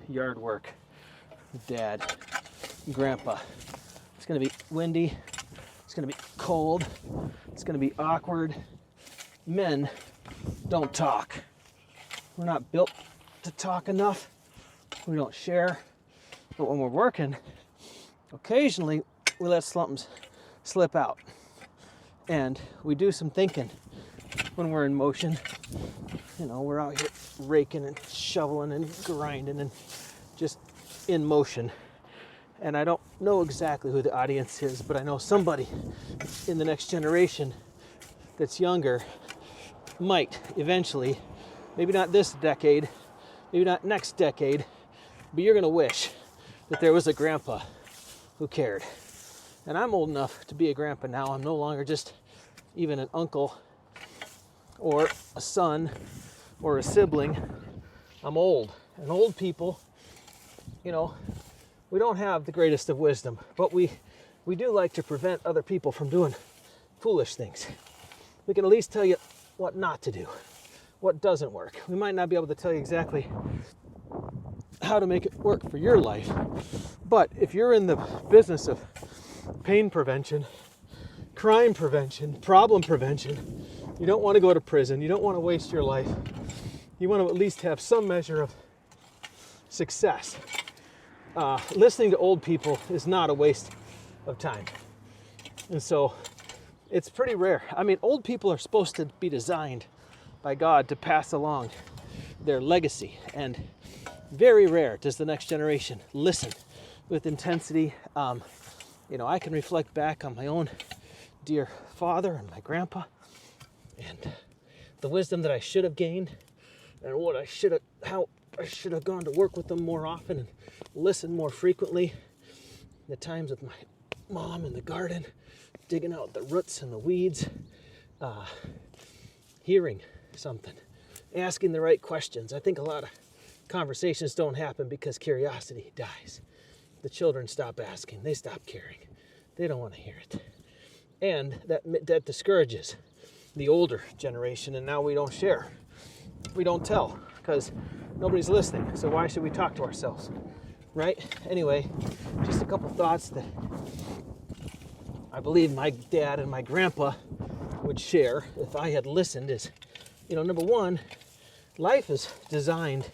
yard work with Dad and Grandpa. It's going to be windy. It's going to be cold. It's going to be awkward. Men don't talk. We're not built to talk enough. We don't share. But when we're working, occasionally we let something slip out. And we do some thinking when we're in motion. You know, we're out here raking and shoveling and grinding and just in motion. And I don't know exactly who the audience is, but I know somebody in the next generation that's younger might eventually, maybe not this decade, maybe not next decade, but you're going to wish that there was a grandpa who cared. And I'm old enough to be a grandpa now. I'm no longer just even an uncle or a son or a sibling. I'm old. And old people, you know, we don't have the greatest of wisdom, but we do like to prevent other people from doing foolish things. We can at least tell you what not to do, what doesn't work. We might not be able to tell you exactly how to make it work for your life, but if you're in the business of pain prevention, crime prevention, problem prevention, you don't want to go to prison, you don't want to waste your life, you want to at least have some measure of success. Listening to old people is not a waste of time. And so it's pretty rare. I mean, old people are supposed to be designed by God to pass along their legacy. And very rare does the next generation listen with intensity. You know, I can reflect back on my own dear father and my grandpa and the wisdom that I should have gained and how I should have gone to work with them more often and listened more frequently. The times with my mom in the garden, digging out the roots and the weeds, hearing something, asking the right questions. I think a lot of conversations don't happen because curiosity dies. The children stop asking, they stop caring. They don't want to hear it. And that discourages the older generation, and now we don't share. We don't tell because nobody's listening. So why should we talk to ourselves? Right? Anyway, just a couple thoughts that I believe my dad and my grandpa would share if I had listened is, you know, number one, life is designed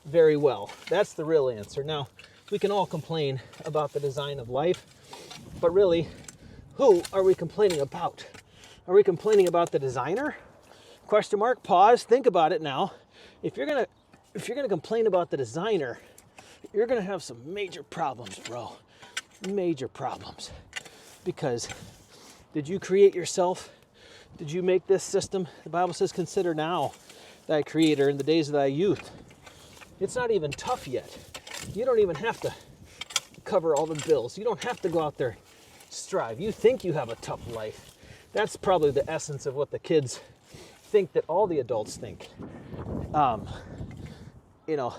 very well. That's the real answer. Now, we can all complain about the design of life, but really, who are we complaining about? Are we complaining about the designer? Question mark, pause, think about it now. If you're gonna complain about the designer, you're gonna have some major problems, bro. Major problems. Because did you create yourself? Did you make this system? The Bible says, consider now thy creator in the days of thy youth. It's not even tough yet. You don't even have to cover all the bills. You don't have to go out there and strive. You think you have a tough life. That's probably the essence of what the kids think that all the adults think. You know,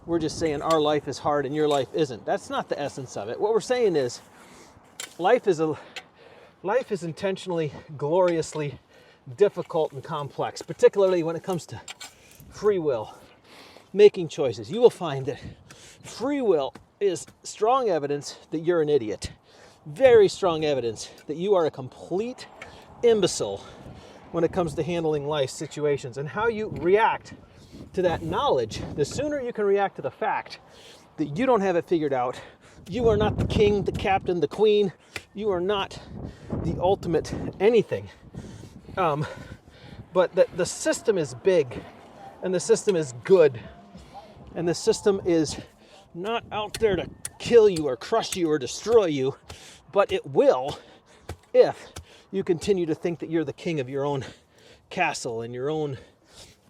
we're just saying our life is hard and your life isn't. That's not the essence of it. What we're saying is life is intentionally, gloriously difficult and complex, particularly when it comes to free will, making choices. You will find that free will is strong evidence that you're an idiot. Very strong evidence that you are a complete imbecile when it comes to handling life situations. And how you react to that knowledge, the sooner you can react to the fact that you don't have it figured out, you are not the king, the captain, the queen, you are not the ultimate anything. But the system is big, and the system is good, and the system is not out there to kill you or crush you or destroy you, but it will if you continue to think that you're the king of your own castle and your own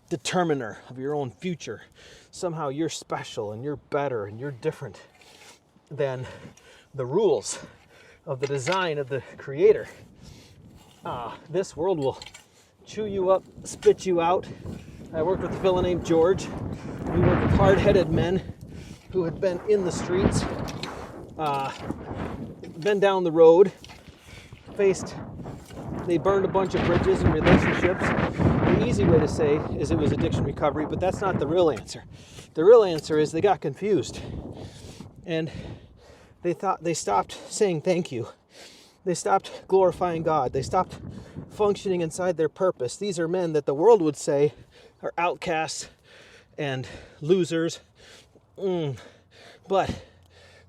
determiner of your own future. Somehow you're special and you're better and you're different than the rules of the design of the creator. This world will chew you up, spit you out. I worked with a fellow named George. We worked with hard-headed men who had been in the streets, been down the road, they burned a bunch of bridges and relationships. They easy way to say is it was addiction recovery, but that's not the real answer. The real answer is they got confused. And they stopped saying thank you. They stopped glorifying God. They stopped functioning inside their purpose. These are men that the world would say are outcasts and losers. But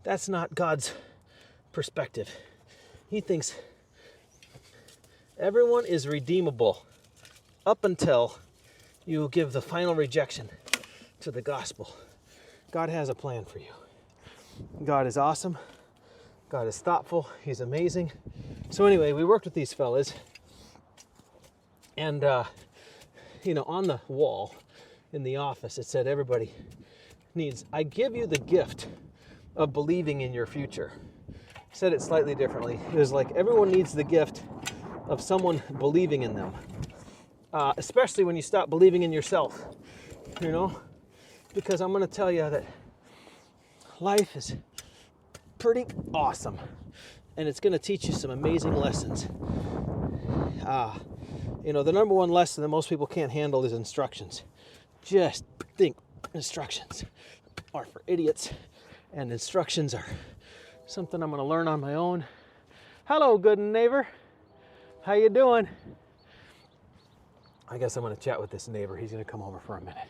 that's not God's perspective. He thinks everyone is redeemable up until you give the final rejection to the gospel. God has a plan for you. God is awesome. God is thoughtful. He's amazing. So anyway, we worked with these fellas, and on the wall in the office it said everybody needs, I give you the gift of believing in your future. Said it slightly differently. It was like everyone needs the gift of someone believing in them, especially when you stop believing in yourself, because I'm going to tell you that life is pretty awesome, and it's going to teach you some amazing lessons. The number one lesson that most people can't handle is instructions. Just think instructions are for idiots, and instructions are something I'm going to learn on my own. Hello, good neighbor. How you doing? I guess I'm going to chat with this neighbor. He's going to come over for a minute.